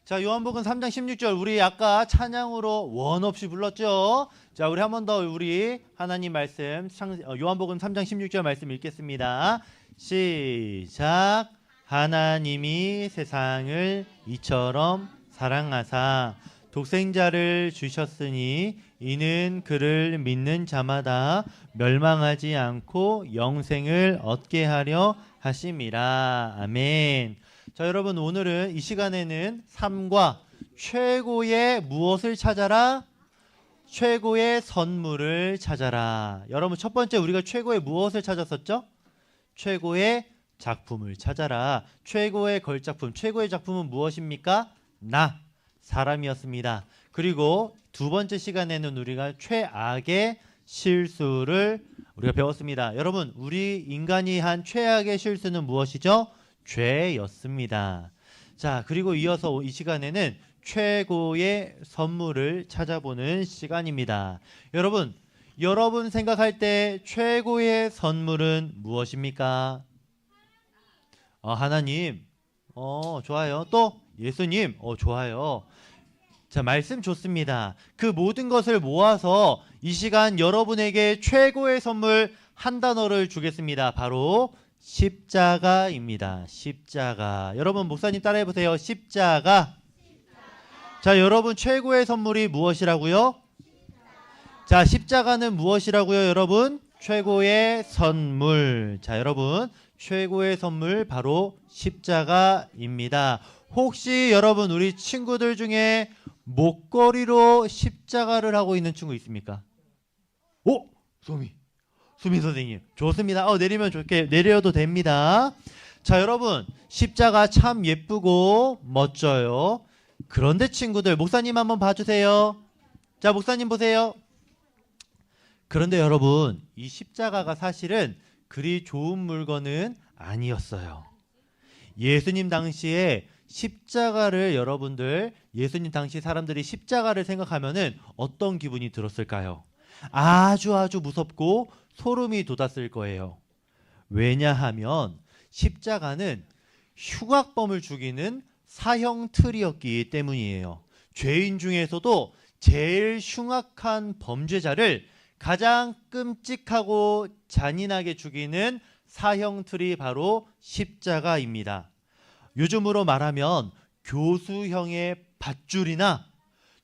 자, 요한복음 3장 16절 우리 아까 찬양으로 원 없이 불렀죠. 자, 우리 한 번 더 우리 하나님 말씀 요한복음 3장 16절 말씀 읽겠습니다. 시작. 하나님이 세상을 이처럼 사랑하사 독생자를 주셨으니 이는 그를 믿는 자마다 멸망하지 않고 영생을 얻게 하려 하심이라. 아멘. 자, 여러분 오늘은 이 시간에는 3과 최고의 무엇을 찾아라? 최고의 선물을 찾아라. 여러분 첫 번째 우리가 최고의 무엇을 찾았었죠? 최고의 작품을 찾아라. 최고의 걸작품, 최고의 작품은 무엇입니까? 나, 사람이었습니다. 그리고 두 번째 시간에는 우리가 최악의 실수를 우리가 배웠습니다. 여러분 우리 인간이 한 최악의 실수는 무엇이죠? 죄였습니다. 자, 그리고 이어서 이 시간에는 최고의 선물을 찾아보는 시간입니다. 여러분 생각할 때 최고의 선물은 무엇입니까? 하나님. 좋아요. 또 예수님. 좋아요. 자, 말씀 좋습니다. 그 모든 것을 모아서 이 시간 여러분에게 최고의 선물 한 단어를 주겠습니다. 바로 십자가입니다. 십자가. 여러분 목사님 따라해 보세요. 십자가. 자, 여러분 최고의 선물이 무엇이라고요? 자, 십자가는 무엇이라고요, 여러분? 최고의 선물. 자, 여러분 최고의 선물 바로 십자가입니다. 혹시 여러분 우리 친구들 중에 목걸이로 십자가를 하고 있는 친구 있습니까? 수미 선생님 좋습니다. 내리면 좋게 내려도 됩니다. 자, 여러분 십자가 참 예쁘고 멋져요. 그런데 친구들 목사님 한번 봐주세요. 자, 목사님 보세요. 그런데 여러분 이 십자가가 사실은 그리 좋은 물건은 아니었어요. 예수님 당시에 십자가를 여러분들 예수님 당시 사람들이 십자가를 생각하면은 어떤 기분이 들었을까요? 아주 무섭고 소름이 돋았을 거예요. 왜냐하면 십자가는 흉악범을 죽이는 사형 틀이었기 때문이에요. 죄인 중에서도 제일 흉악한 범죄자를 가장 끔찍하고 잔인하게 죽이는 사형 틀이 바로 십자가입니다. 요즘으로 말하면 교수형의 밧줄이나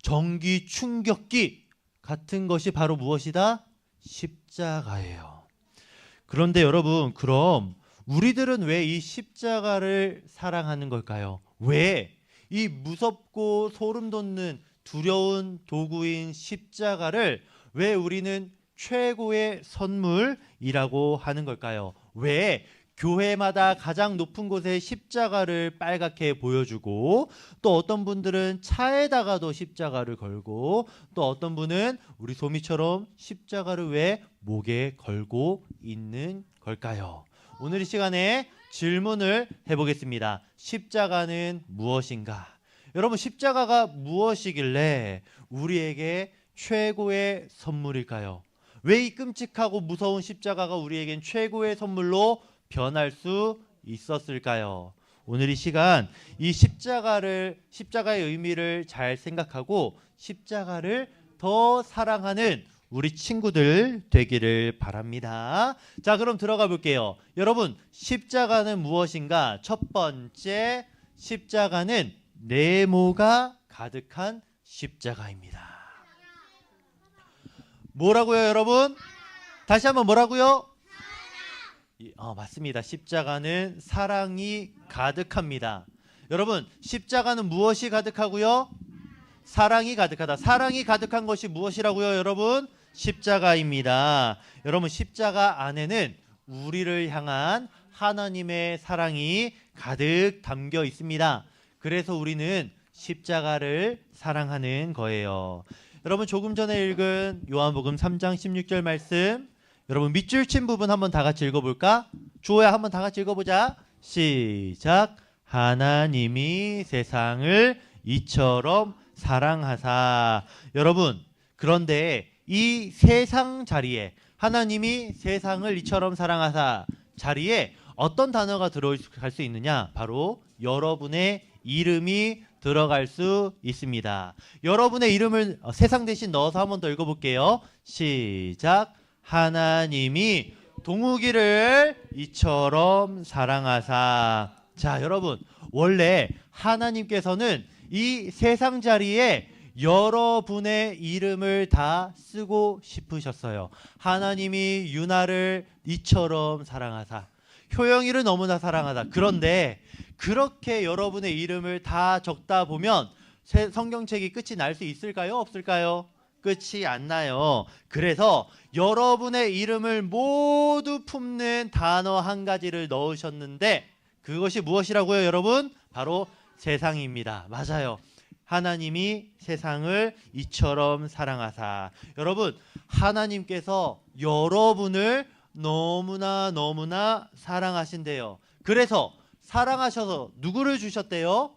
전기 충격기 같은 것이 바로 무엇이다? 십자가예요. 그런데 여러분, 그럼 우리들은 왜 이 십자가를 사랑하는 걸까요? 왜 이 무섭고 소름 돋는 두려운 도구인 십자가를 왜 우리는 최고의 선물이라고 하는 걸까요? 왜 교회마다 가장 높은 곳에 십자가를 빨갛게 보여주고, 또 어떤 분들은 차에다가도 십자가를 걸고, 또 어떤 분은 우리 소미처럼 십자가를 왜 목에 걸고 있는 걸까요? 오늘 이 시간에 질문을 해보겠습니다. 십자가는 무엇인가? 여러분, 십자가가 무엇이길래 우리에게 최고의 선물일까요? 왜 이 끔찍하고 무서운 십자가가 우리에겐 최고의 선물로 변할 수 있었을까요? 오늘 이 시간 이 십자가의 의미를 잘 생각하고 십자가를 더 사랑하는 우리 친구들 되기를 바랍니다. 자, 그럼 들어가 볼게요. 여러분, 십자가는 무엇인가? 첫 번째, 십자가는 네모가 가득한 십자가입니다. 뭐라고요, 여러분? 다시 한번 뭐라고요? 맞습니다. 십자가는 사랑이 가득합니다. 여러분, 십자가는 무엇이 가득하고요? 사랑이 가득하다. 사랑이 가득한 것이 무엇이라고요, 여러분? 십자가입니다. 여러분, 십자가 안에는 우리를 향한 하나님의 사랑이 가득 담겨 있습니다. 그래서 우리는 십자가를 사랑하는 거예요. 여러분, 조금 전에 읽은 요한복음 3장 16절 말씀, 여러분 밑줄 친 부분 한번 다 같이 읽어볼까? 주호야, 한번 다 같이 읽어보자. 시작. 하나님이 세상을 이처럼 사랑하사. 여러분, 그런데 이 세상 자리에, 하나님이 세상을 이처럼 사랑하사 자리에 어떤 단어가 들어갈 수 있느냐? 바로 여러분의 이름이 들어갈 수 있습니다. 여러분의 이름을 세상 대신 넣어서 한 번 더 읽어볼게요. 시작. 하나님이 동욱이를 이처럼 사랑하사. 자, 여러분, 원래 하나님께서는 이 세상 자리에 여러분의 이름을 다 쓰고 싶으셨어요. 하나님이 유나를 이처럼 사랑하사, 효영이를 너무나 사랑하다. 그런데 그렇게 여러분의 이름을 다 적다 보면 성경책이 끝이 날 수 있을까요? 없을까요? 끝이 안 나요. 그래서 여러분의 이름을 모두 품는 단어 한 가지를 넣으셨는데 그것이 무엇이라고요, 여러분? 바로 세상입니다. 맞아요. 하나님이 세상을 이처럼 사랑하사. 여러분, 하나님께서 여러분을 너무나 사랑하신대요. 그래서 사랑하셔서 누구를 주셨대요?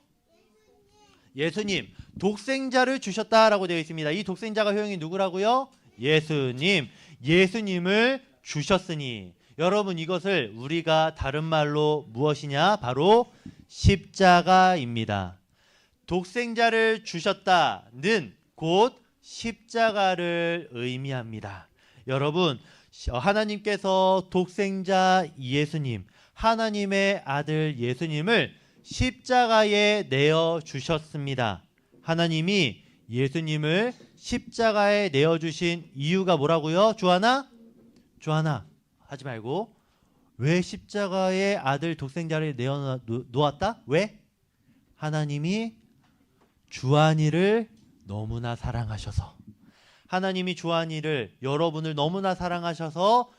예수님, 독생자를 주셨다라고 되어 있습니다. 이 독생자가 효용이 누구라고요? 예수님. 예수님을 주셨으니 여러분, 이것을 우리가 다른 말로 무엇이냐? 바로 십자가입니다. 독생자를 주셨다는 곧 십자가를 의미합니다. 여러분, 하나님께서 독생자 예수님, 하나님의 아들 예수님을 십자가에 내어 주셨습니다. 하나님이 예수님을 십자가에 내어 주신 이유가 뭐라고요? 주하나 하지 말고. 왜 십자가에 아들 독생자를 내어 놓았다? 왜? 하나님이 주한이를 너무나 사랑하셔서, 하나님이 주한이를, 여러분을 너무나 사랑하셔서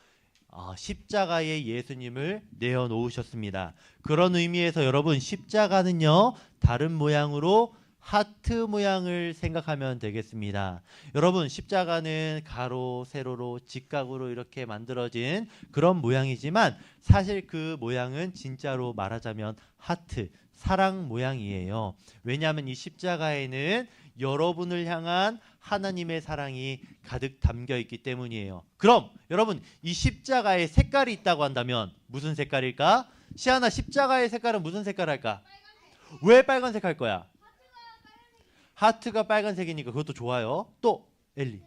십자가에 예수님을 내어 놓으셨습니다. 그런 의미에서 여러분, 십자가는요, 다른 모양으로 하트 모양을 생각하면 되겠습니다. 여러분, 십자가는 가로, 세로로, 직각으로 이렇게 만들어진 그런 모양이지만 사실 그 모양은 진짜로 말하자면 하트, 사랑 모양이에요. 왜냐하면 이 십자가에는 여러분을 향한 하나님의 사랑이 가득 담겨 있기 때문이에요. 그럼 여러분, 이 십자가에 색깔이 있다고 한다면 무슨 색깔일까? 시아나, 십자가의 색깔은 무슨 색깔 할까? 왜 빨간색 할 거야? 하트가 빨간색이니까. 그것도 좋아요. 또 엘리,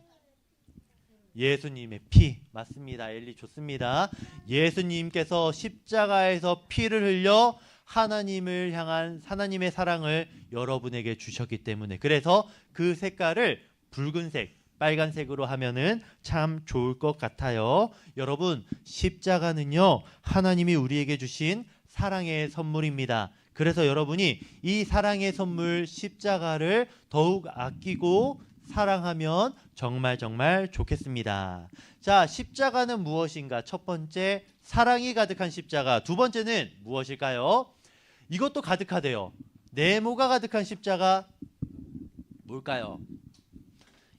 예수님의 피. 맞습니다. 엘리 좋습니다. 예수님께서 십자가에서 피를 흘려 하나님을 향한 하나님의 사랑을 여러분에게 주셨기 때문에, 그래서 그 색깔을 붉은색, 빨간색으로 하면은 참 좋을 것 같아요. 여러분, 십자가는요, 하나님이 우리에게 주신 사랑의 선물입니다. 그래서 여러분이 이 사랑의 선물 십자가를 더욱 아끼고 사랑하면 정말 좋겠습니다. 자, 십자가는 무엇인가? 첫 번째, 사랑이 가득한 십자가. 두 번째는 무엇일까요? 이것도 가득하대요. 네모가 가득한 십자가 뭘까요?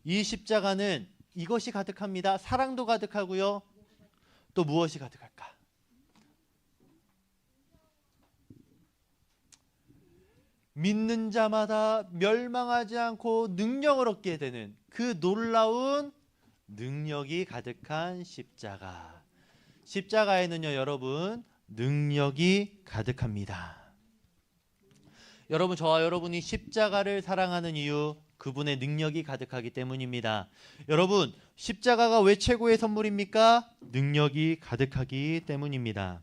이 십자가는 이것이 가득합니다. 사랑도 가득하고요. 또 무엇이 가득할까? 믿는 자마다 멸망하지 않고 능력을 얻게 되는 그 놀라운 능력이 가득한 십자가. 십자가에는요, 여러분, 능력이 가득합니다. 여러분, 저와 여러분이 십자가를 사랑하는 이유, 그분의 능력이 가득하기 때문입니다. 여러분, 십자가가 왜 최고의 선물입니까? 능력이 가득하기 때문입니다.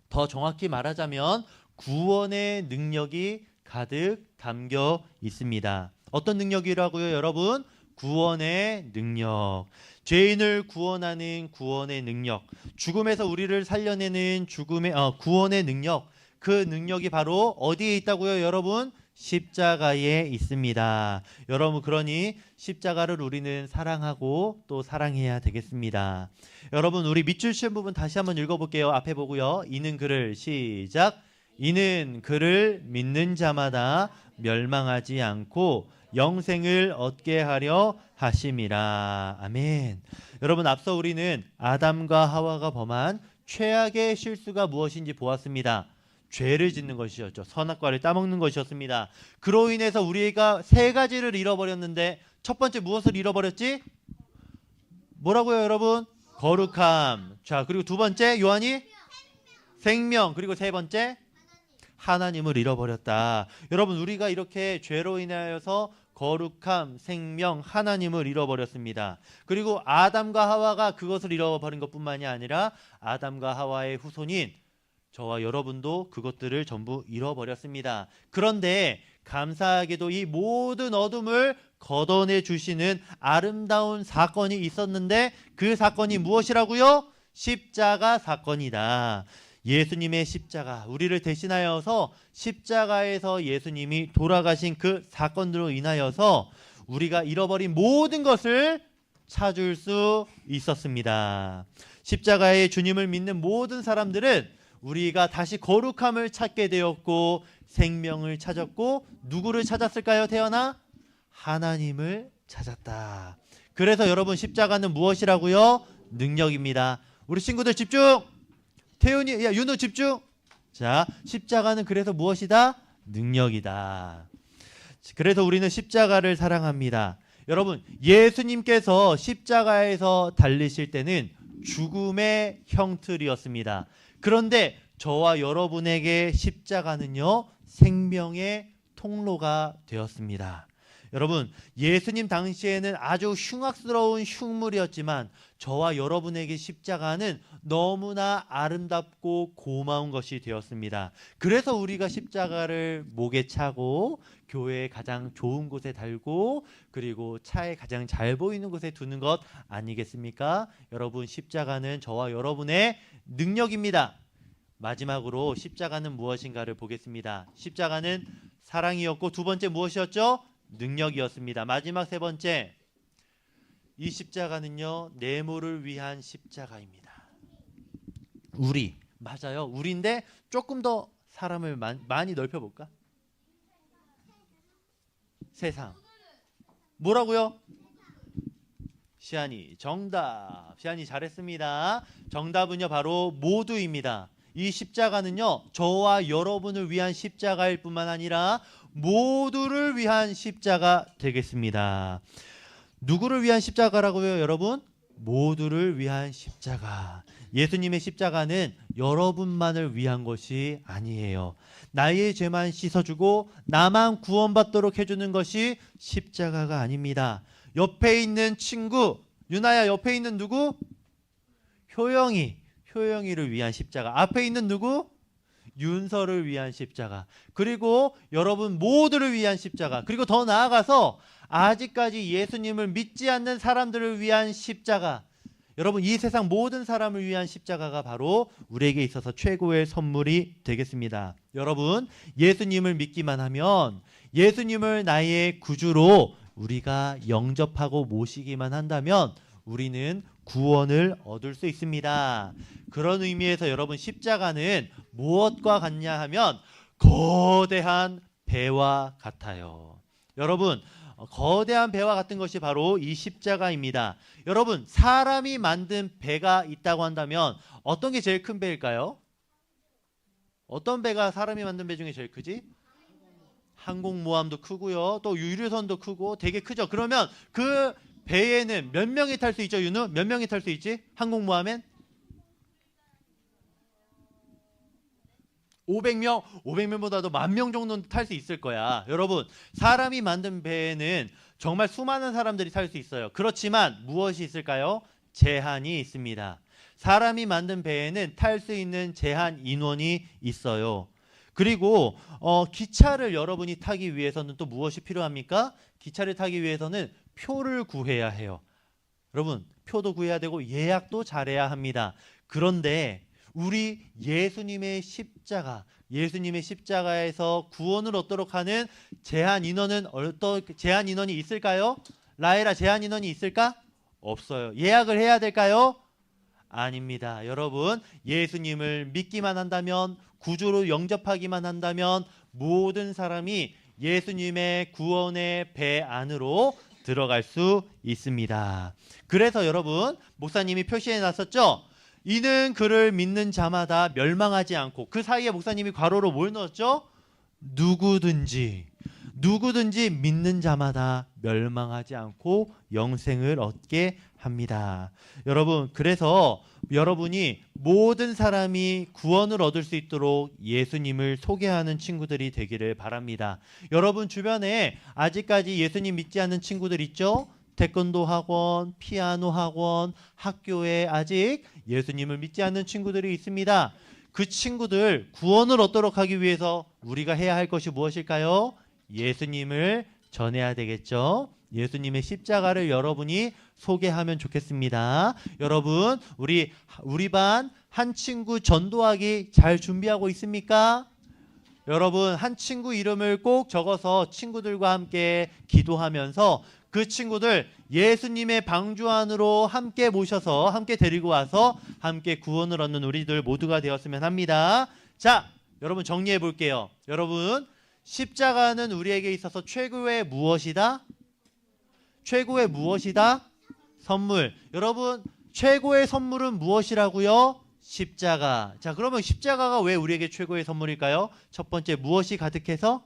더 정확히 말하자면 구원의 능력이 가득 담겨 있습니다. 어떤 능력이라고요, 여러분? 구원의 능력. 죄인을 구원하는 구원의 능력, 죽음에서 우리를 살려내는 구원의 능력. 그 능력이 바로 어디에 있다고요, 여러분? 십자가에 있습니다. 여러분, 그러니 십자가를 우리는 사랑하고 또 사랑해야 되겠습니다. 여러분, 우리 밑줄 친 부분 다시 한번 읽어볼게요. 앞에 보고요. 이는 그를, 시작. 이는 그를 믿는 자마다 멸망하지 않고 영생을 얻게 하려 하심이라. 아멘. 여러분, 앞서 우리는 아담과 하와가 범한 최악의 실수가 무엇인지 보았습니다. 죄를 짓는 것이었죠. 선악과를 따먹는 것이었습니다. 그로 인해서 우리가 세 가지를 잃어버렸는데, 첫 번째 무엇을 잃어버렸지? 뭐라고요, 여러분? 거룩함. 자, 그리고 두 번째, 요한이 생명. 그리고 세 번째, 하나님을 잃어버렸다. 여러분, 우리가 이렇게 죄로 인하여서 거룩함, 생명, 하나님을 잃어버렸습니다. 그리고 아담과 하와가 그것을 잃어버린 것뿐만이 아니라 아담과 하와의 후손인 저와 여러분도 그것들을 전부 잃어버렸습니다. 그런데 감사하게도 이 모든 어둠을 걷어내 주시는 아름다운 사건이 있었는데 그 사건이 무엇이라고요? 십자가 사건이다. 예수님의 십자가, 우리를 대신하여서 십자가에서 예수님이 돌아가신 그 사건으로 인하여서 우리가 잃어버린 모든 것을 찾을 수 있었습니다. 십자가의 주님을 믿는 모든 사람들은 우리가 다시 거룩함을 찾게 되었고 생명을 찾았고 누구를 찾았을까요? 태어나 하나님을 찾았다. 그래서 여러분, 십자가는 무엇이라고요? 능력입니다. 우리 친구들 집중. 태훈이, 야, 윤호 집중. 자, 십자가는 그래서 무엇이다? 능력이다. 그래서 우리는 십자가를 사랑합니다. 여러분, 예수님께서 십자가에서 달리실 때는 죽음의 형틀이었습니다. 그런데 저와 여러분에게 십자가는요, 생명의 통로가 되었습니다. 여러분, 예수님 당시에는 아주 흉악스러운 흉물이었지만 저와 여러분에게 십자가는 너무나 아름답고 고마운 것이 되었습니다. 그래서 우리가 십자가를 목에 차고 교회에 가장 좋은 곳에 달고 그리고 차에 가장 잘 보이는 곳에 두는 것 아니겠습니까? 여러분, 십자가는 저와 여러분의 능력입니다. 마지막으로 십자가는 무엇인가를 보겠습니다. 십자가는 사랑이었고 두 번째 무엇이었죠? 능력이었습니다. 마지막 세 번째, 이 십자가는요, 내모를 위한 십자가입니다. 우리, 맞아요. 우리인데 조금 더 사람을 많이 넓혀볼까? 세상. 뭐라고요? 시안이 정답. 시안이 잘했습니다. 정답은요, 바로 모두입니다. 이 십자가는요, 저와 여러분을 위한 십자가일 뿐만 아니라 모두를 위한 십자가 되겠습니다. 누구를 위한 십자가라고요, 여러분? 모두를 위한 십자가. 예수님의 십자가는 여러분만을 위한 것이 아니에요. 나의 죄만 씻어주고 나만 구원받도록 해주는 것이 십자가가 아닙니다. 옆에 있는 친구, 유나야, 옆에 있는 누구? 효영이를 위한 십자가. 앞에 있는 누구? 윤서를 위한 십자가. 그리고 여러분 모두를 위한 십자가. 그리고 더 나아가서 아직까지 예수님을 믿지 않는 사람들을 위한 십자가. 여러분, 이 세상 모든 사람을 위한 십자가가 바로 우리에게 있어서 최고의 선물이 되겠습니다. 여러분, 예수님을 믿기만 하면, 예수님을 나의 구주로 우리가 영접하고 모시기만 한다면 우리는 구원을 얻을 수 있습니다. 그런 의미에서 여러분, 십자가는 무엇과 같냐 하면 거대한 배와 같아요. 여러분, 거대한 배와 같은 것이 바로 이 십자가입니다. 여러분, 사람이 만든 배가 있다고 한다면 어떤 게 제일 큰 배일까요? 어떤 배가 사람이 만든 배 중에 제일 크지? 항공모함도 크고요. 또 유류선도 크고 되게 크죠. 그러면 그 배에는 몇 명이 탈 수 있죠, 윤우? 몇 명이 탈 수 있지? 항공모함엔? 500명? 500명보다도 10,000명 정도는 탈 수 있을 거야. 여러분, 사람이 만든 배에는 정말 수많은 사람들이 탈 수 있어요. 그렇지만 무엇이 있을까요? 제한이 있습니다. 사람이 만든 배에는 탈 수 있는 제한 인원이 있어요. 그리고 기차를 여러분이 타기 위해서는 또 무엇이 필요합니까? 기차를 타기 위해서는 표를 구해야 해요. 여러분, 표도 구해야 되고 예약도 잘해야 합니다. 그런데 우리 예수님의 십자가에서 구원을 얻도록 하는 제한 인원은 제한 인원이 있을까요? 라헬아, 제한 인원이 있을까? 없어요. 예약을 해야 될까요? 아닙니다. 여러분, 예수님을 믿기만 한다면, 구주로 영접하기만 한다면 모든 사람이 예수님의 구원의 배 안으로 들어갈 수 있습니다. 그래서 여러분, 목사님이 표시해 놨었죠? 이는 그를 믿는 자마다 멸망하지 않고, 그 사이에 목사님이 괄호로 뭘 넣었죠? 누구든지 믿는 자마다 멸망하지 않고 영생을 얻게 합니다. 여러분, 그래서 여러분이 모든 사람이 구원을 얻을 수 있도록 예수님을 소개하는 친구들이 되기를 바랍니다. 여러분 주변에 아직까지 예수님 믿지 않는 친구들 있죠? 태권도 학원, 피아노 학원, 학교에 아직 예수님을 믿지 않는 친구들이 있습니다. 그 친구들 구원을 얻도록 하기 위해서 우리가 해야 할 것이 무엇일까요? 예수님을 전해야 되겠죠. 예수님의 십자가를 여러분이 소개하면 좋겠습니다. 여러분, 우리 반 한 친구 전도하기 잘 준비하고 있습니까? 여러분, 한 친구 이름을 꼭 적어서 친구들과 함께 기도하면서 그 친구들 예수님의 방주 안으로 함께 모셔서 함께 데리고 와서 함께 구원을 얻는 우리들 모두가 되었으면 합니다. 자, 여러분 정리해 볼게요. 여러분, 십자가는 우리에게 있어서 최고의 무엇이다? 최고의 무엇이다? 선물. 여러분, 최고의 선물은 무엇이라고요? 십자가. 자, 그러면 십자가가 왜 우리에게 최고의 선물일까요? 첫 번째, 무엇이 가득해서?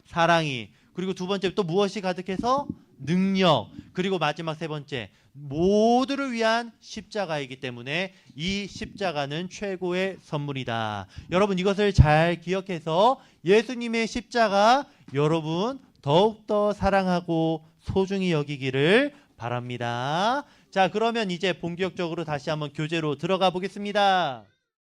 사랑이. 그리고 두 번째, 또 무엇이 가득해서? 능력. 그리고 마지막 세 번째, 모두를 위한 십자가이기 때문에 이 십자가는 최고의 선물이다. 여러분, 이것을 잘 기억해서 예수님의 십자가 여러분 더욱더 사랑하고 소중히 여기기를 바랍니다. 자, 그러면 이제 본격적으로 다시 한번 교재로 들어가 보겠습니다.